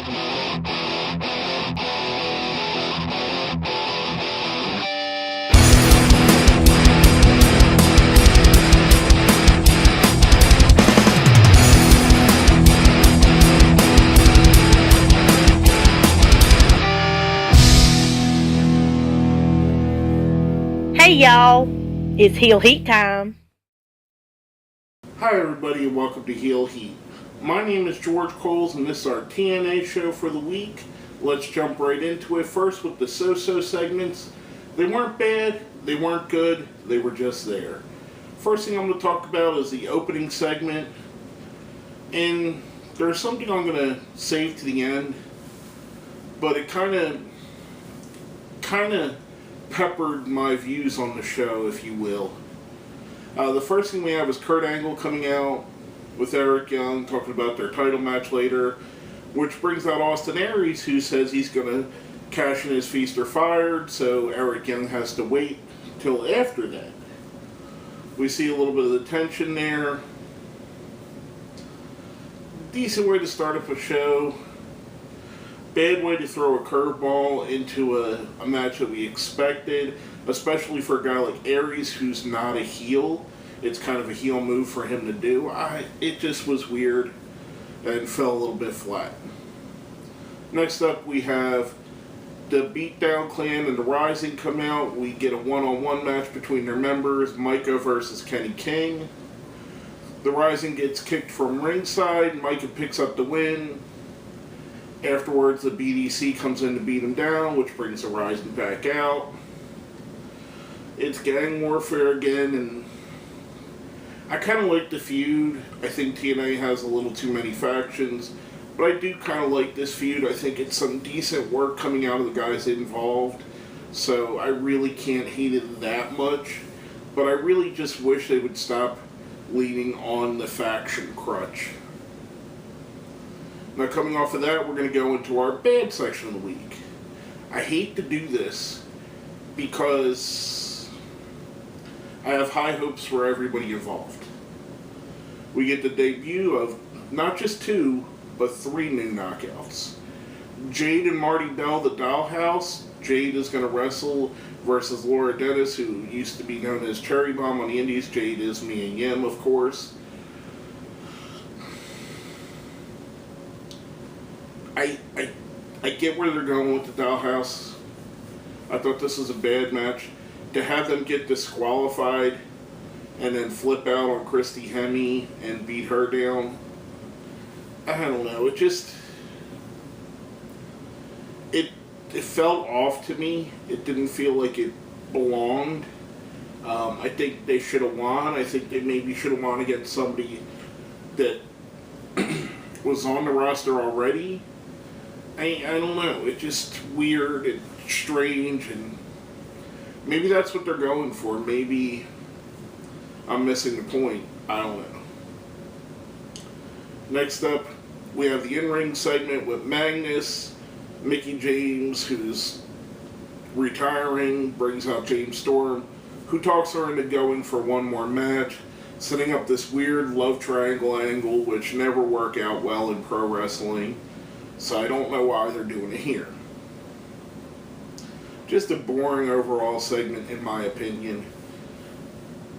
Hey y'all, it's Heel Heat time. Hi everybody and welcome to Heel Heat. My name is George Coles and this is our TNA show for the week. Let's jump right into it. First with the so-so segments. They weren't bad, they weren't good, they were just there. First thing I'm going to talk about is the opening segment. And there's something I'm going to save to the end, but it kind of peppered my views on the show, if you will. The first thing we have is Kurt Angle coming out with Eric Young, talking about their title match later, which brings out Austin Aries, who says he's going to cash in his Feast or Fired, so Eric Young has to wait till after that. We see a little bit of the tension there. Decent way to start up a show. Bad way to throw a curveball into a match that we expected, especially for a guy like Aries who's not a heel. It's kind of a heel move for him to do. It just was weird and fell a little bit flat. Next up we have the Beatdown Clan and the Rising come out. We get a one-on-one match between their members, Micah versus Kenny King. The Rising gets kicked from ringside, Micah picks up the win. Afterwards, the BDC comes in to beat him down, which brings the Rising back out. It's gang warfare again, and I kind of like the feud. I think TNA has a little too many factions, but I do kind of like this feud. I think it's some decent work coming out of the guys involved, so I really can't hate it that much. But I really just wish they would stop leaning on the faction crutch. Now, coming off of that, we're going to go into our bad section of the week. I hate to do this because I have high hopes for everybody involved. We get the debut of not just 2, but 3 new knockouts. Jade and Marty Bell, the Dollhouse. Jade is going to wrestle versus Laura Dennis, who used to be known as Cherry Bomb on the Indies. Jade is Mia Yim, of course. I get where they're going with the Dollhouse. I thought this was a bad match. To have them get disqualified and then flip out on Christy Hemme and beat her down, I don't know. It felt off to me. It didn't feel like it belonged. I think they should have won. I think they maybe should have won against somebody that was on the roster already. I don't know. It's just weird and strange, and maybe that's what they're going for. Maybe I'm missing the point. I don't know. Next up, we have the in-ring segment with Magnus. Mickey James, who's retiring, brings out James Storm, who talks her into going for one more match, setting up this weird love triangle angle, which never work out well in pro wrestling. So I don't know why they're doing it here. Just a boring overall segment, in my opinion.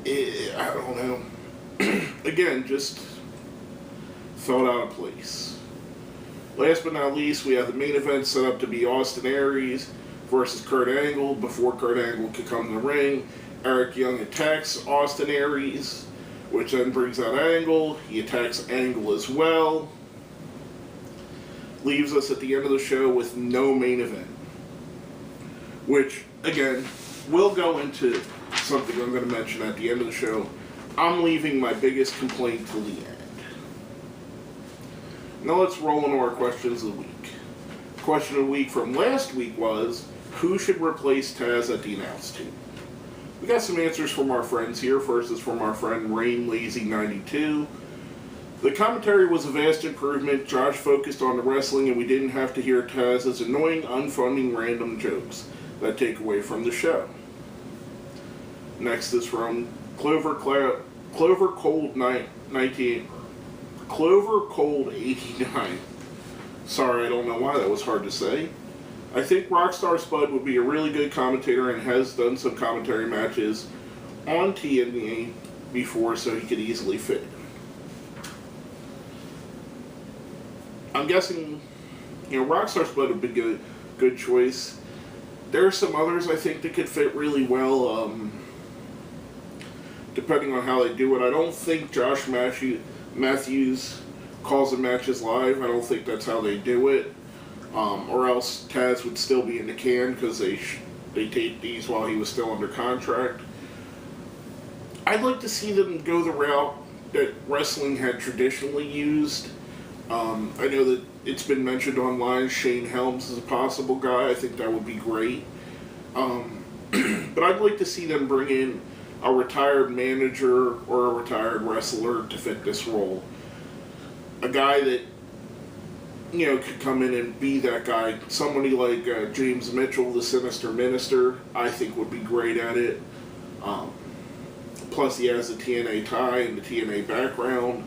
I don't know. Again, just felt out of place. Last but not least, we have the main event set up to be Austin Aries versus Kurt Angle. Before Kurt Angle could come in the ring, Eric Young attacks Austin Aries, which then brings out Angle. He attacks Angle as well. Leaves us at the end of the show with no main event. Which, again, we'll go into something I'm going to mention at the end of the show. I'm leaving my biggest complaint till the end. Now let's roll into our questions of the week. Question of the week from last week was, who should replace Taz at the announce table? We got some answers from our friends here. First is from our friend Rain Lazy 92. The commentary was a vast improvement. Josh focused on the wrestling and we didn't have to hear Taz's annoying, unfunny, random jokes that take away from the show. Next is from Clover Cold 89. Sorry, I don't know why that was hard to say. I think Rockstar Spud would be a really good commentator and has done some commentary matches on TNA before, so he could easily fit. I'm guessing, Rockstar Spud would be a good choice. There are some others I think that could fit really well, depending on how they do it. I don't think Josh Matthews calls the matches live. I don't think that's how they do it. Or else Taz would still be in the can because they taped these while he was still under contract. I'd like to see them go the route that wrestling had traditionally used. I know that it's been mentioned online, Shane Helms is a possible guy. I think that would be great. But I'd like to see them bring in a retired manager or a retired wrestler to fit this role. A guy that, could come in and be that guy. Somebody like James Mitchell, the Sinister Minister, I think would be great at it. Plus he has the TNA tie and the TNA background.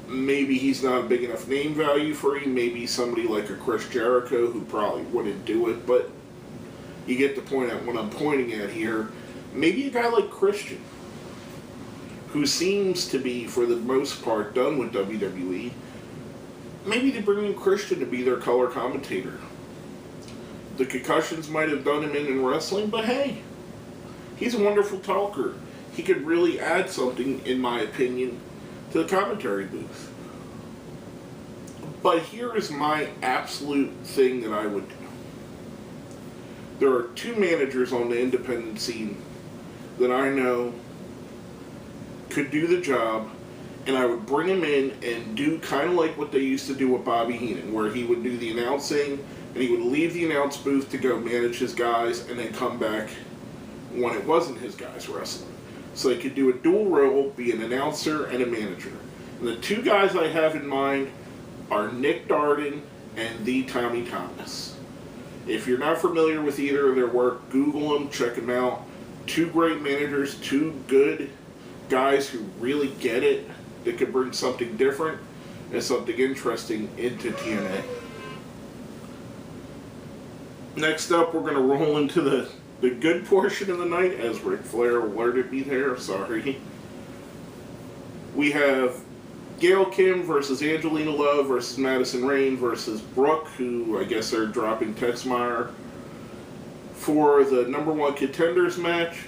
Maybe he's not a big enough name value for you. Maybe somebody like a Chris Jericho who probably wouldn't do it, but you get the point at what I'm pointing at here. Maybe a guy like Christian, who seems to be, for the most part, done with WWE. Maybe they bring in Christian to be their color commentator. The concussions might have done him in wrestling, but hey, he's a wonderful talker. He could really add something, in my opinion, to the commentary booth. But here is my absolute thing that I would do. There are two managers on the independent scene that I know could do the job, and I would bring them in and do kind of like what they used to do with Bobby Heenan, where he would do the announcing and he would leave the announce booth to go manage his guys and then come back when it wasn't his guys wrestling. So they could do a dual role, be an announcer and a manager. And the two guys I have in mind are Nick Darden and the Tommy Thomas. If you're not familiar with either of their work, Google them, check them out. Two great managers, two good guys who really get it, that could bring something different and something interesting into TNA. Next up, we're going to roll into the good portion of the night, as Ric Flair alerted me there, sorry. We have Gail Kim versus Angelina Love versus Madison Rayne versus Brooke, who I guess are dropping Texmeyer for the number one contenders match.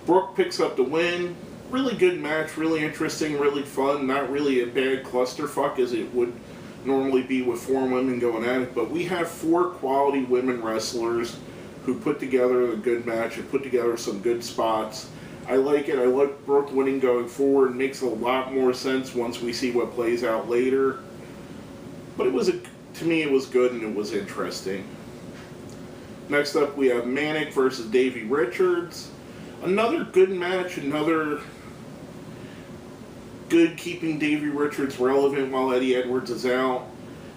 Brooke picks up the win. Really good match, really interesting, really fun. Not really a bad clusterfuck as it would normally be with four women going at it. But we have four quality women wrestlers who put together a good match and put together some good spots. I like it. I like Brooke winning going forward. It makes a lot more sense once we see what plays out later. But to me, it was good and it was interesting. Next up, we have Manic versus Davey Richards. Another good match, another good keeping Davey Richards relevant while Eddie Edwards is out.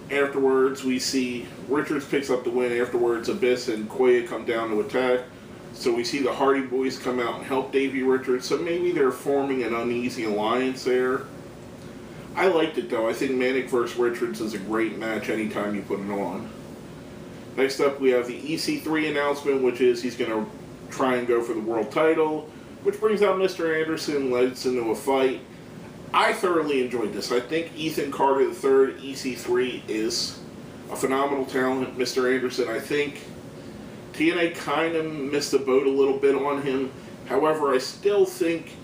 Afterwards, we see Richards picks up the win. Afterwards, Abyss and Koya come down to attack. So we see the Hardy Boys come out and help Davey Richards. So maybe they're forming an uneasy alliance there. I liked it though. I think Manic vs. Richards is a great match anytime you put it on. Next up, we have the EC3 announcement, which is he's going to try and go for the world title, which brings out Mr. Anderson, leads into a fight. I thoroughly enjoyed this. I think Ethan Carter III, EC3, is a phenomenal talent. Mr. Anderson, I think TNA kind of missed the boat a little bit on him. However, I still think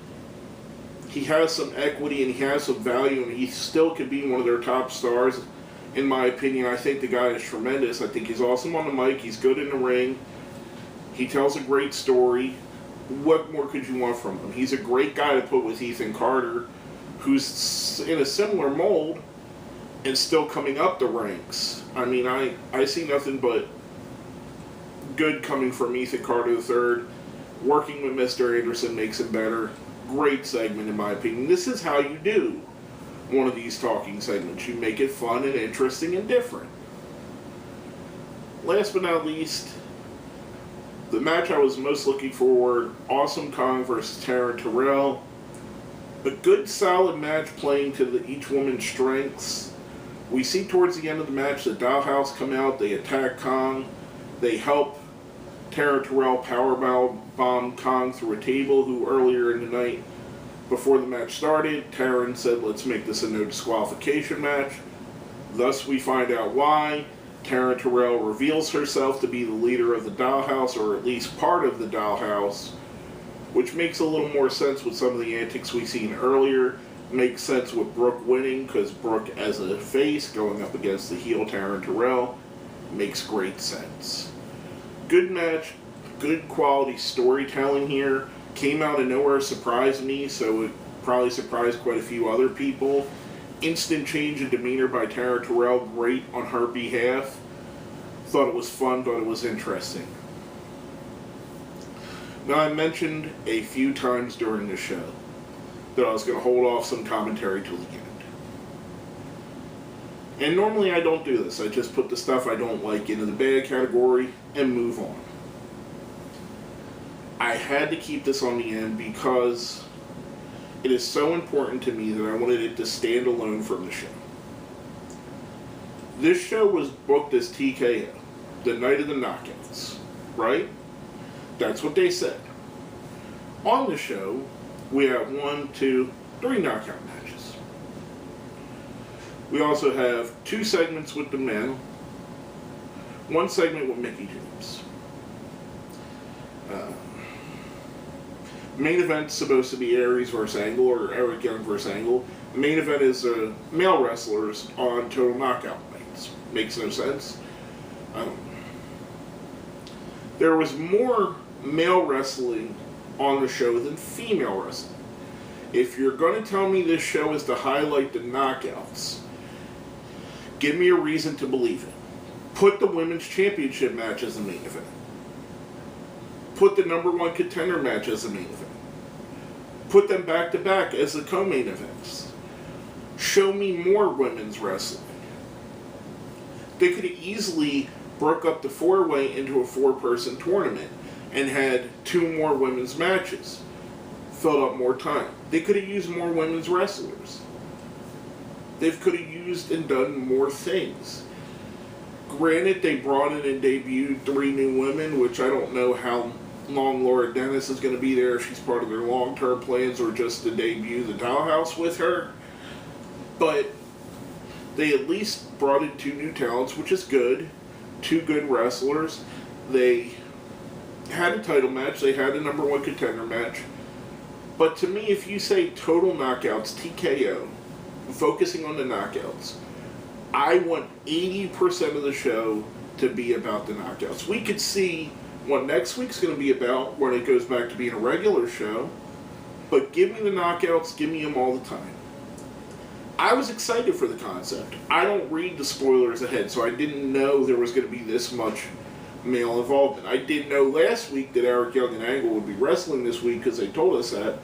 he has some equity and he has some value and he still could be one of their top stars. In my opinion, I think the guy is tremendous. I think he's awesome on the mic. He's good in the ring. He tells a great story. What more could you want from him? He's a great guy to put with Ethan Carter, who's in a similar mold and still coming up the ranks. I mean, I see nothing but good coming from Ethan Carter III. Working with Mr. Anderson makes him better. Great segment, in my opinion. This is how you do one of these talking segments. You make it fun and interesting and different. Last but not least, the match I was most looking forward, Awesome Kong versus Taryn Terrell. A good, solid match playing to each woman's strengths. We see towards the end of the match the Dollhouse come out, they attack Kong, they help Tara Terrell powerbomb Kong through a table, who earlier in the night, before the match started, Taryn said, let's make this a no disqualification match. Thus we find out why. Tara Terrell reveals herself to be the leader of the Dollhouse, or at least part of the Dollhouse, which makes a little more sense with some of the antics we've seen earlier. Makes sense with Brooke winning, because Brooke as a face going up against the heel Tara Terrell makes great sense. Good match, good quality storytelling here. Came out of nowhere, surprised me, so it probably surprised quite a few other people. Instant change in demeanor by Tara Terrell, great on her behalf. Thought it was fun, thought it was interesting. Now, I mentioned a few times during the show that I was going to hold off some commentary till the end. And normally I don't do this. I just put the stuff I don't like into the bad category and move on. I had to keep this on the end because it is so important to me that I wanted it to stand alone from the show. This show was booked as TKO, the night of the knockouts, right? That's what they said. On the show, we have 1, 2, 3 knockout matches. We also have 2 segments with the men, 1 segment with Mickie James. Main event's supposed to be Aries versus Angle, or Eric Young versus Angle. The main event is male wrestlers on Total Knockout nights. Makes no sense. There was more male wrestling on the show than female wrestling. If you're going to tell me this show is to highlight the knockouts, give me a reason to believe it. Put the women's championship match as the main event. Put the number 1 contender match as the main event. Put them back to back as the co-main events. Show me more women's wrestling. They could have easily broke up the 4-way into a 4-person tournament and had 2 more women's matches. Filled up more time. They could have used more women's wrestlers. They could have used and done more things. Granted, they brought in and debuted 3 new women, which I don't know how long Laura Dennis is going to be there, if she's part of their long-term plans or just to debut the Dollhouse with her. But they at least brought in 2 new talents, which is good. 2 good wrestlers. They had a title match. They had a number 1 contender match. But to me, if you say Total Knockouts, TKO, focusing on the knockouts, I want 80% of the show to be about the knockouts. We could see what next week's going to be about when it goes back to being a regular show, but give me the knockouts, give me them all the time. I was excited for the concept. I don't read the spoilers ahead, so I didn't know there was going to be this much male involvement. I did know last week that Eric Young and Angle would be wrestling this week because they told us that.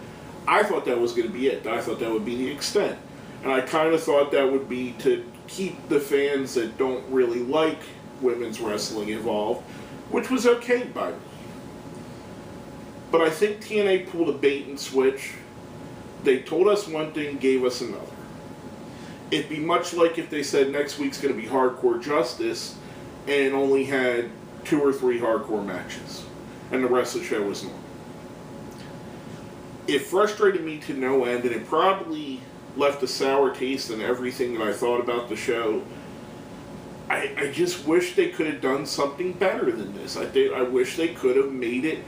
I thought that was going to be it. I thought that would be the extent. And I kind of thought that would be to keep the fans that don't really like women's wrestling involved, which was okay by me. But I think TNA pulled a bait and switch. They told us one thing, gave us another. It'd be much like if they said next week's going to be Hardcore Justice and only had 2 or 3 hardcore matches, and the rest of the show was normal. It frustrated me to no end, and it probably left a sour taste in everything that I thought about the show. I just wish they could have done something better than this. I wish they could have made it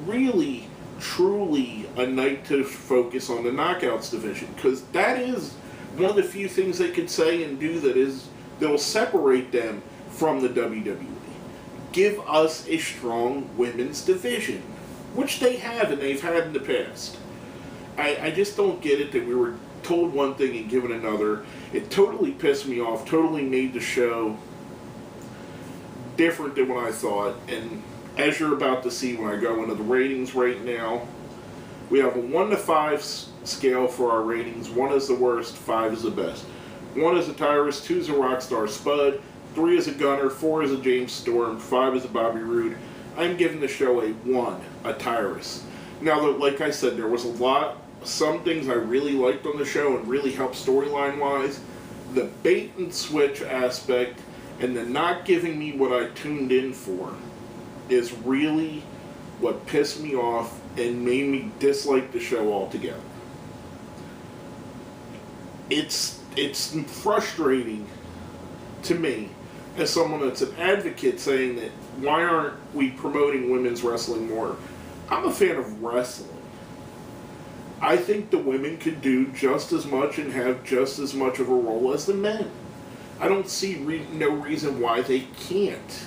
really, truly a night to focus on the Knockouts division, because that is one of the few things they could say and do that'll separate them from the WWE. Give us a strong women's division, which they have and they've had in the past. I just don't get it that we were told one thing and given another. It totally pissed me off, totally made the show different than what I thought. And as you're about to see when I go into the ratings right now, we have a 1 to 5 scale for our ratings. 1 is the worst, 5 is the best. 1 is a Tyrus, 2 is a Rockstar Spud, 3 is a Gunner, 4 is a James Storm, 5 is a Bobby Roode. I'm giving the show a 1, a Tyrus. Now, like I said, there was some things I really liked on the show and really helped storyline-wise. the bait and switch aspect and the not giving me what I tuned in for is really what pissed me off and made me dislike the show altogether. It's frustrating to me as someone that's an advocate saying that why aren't we promoting women's wrestling more? I'm a fan of wrestling. I think the women could do just as much and have just as much of a role as the men. I don't see no reason why they can't.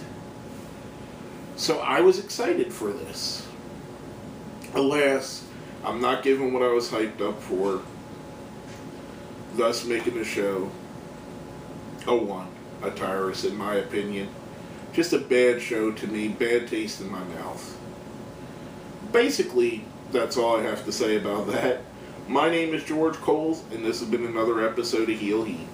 So I was excited for this. Alas, I'm not given what I was hyped up for, thus making the show a Tyrus, in my opinion. Just a bad show to me, bad taste in my mouth. Basically, that's all I have to say about that. My name is George Coles, and this has been another episode of Heel Heat.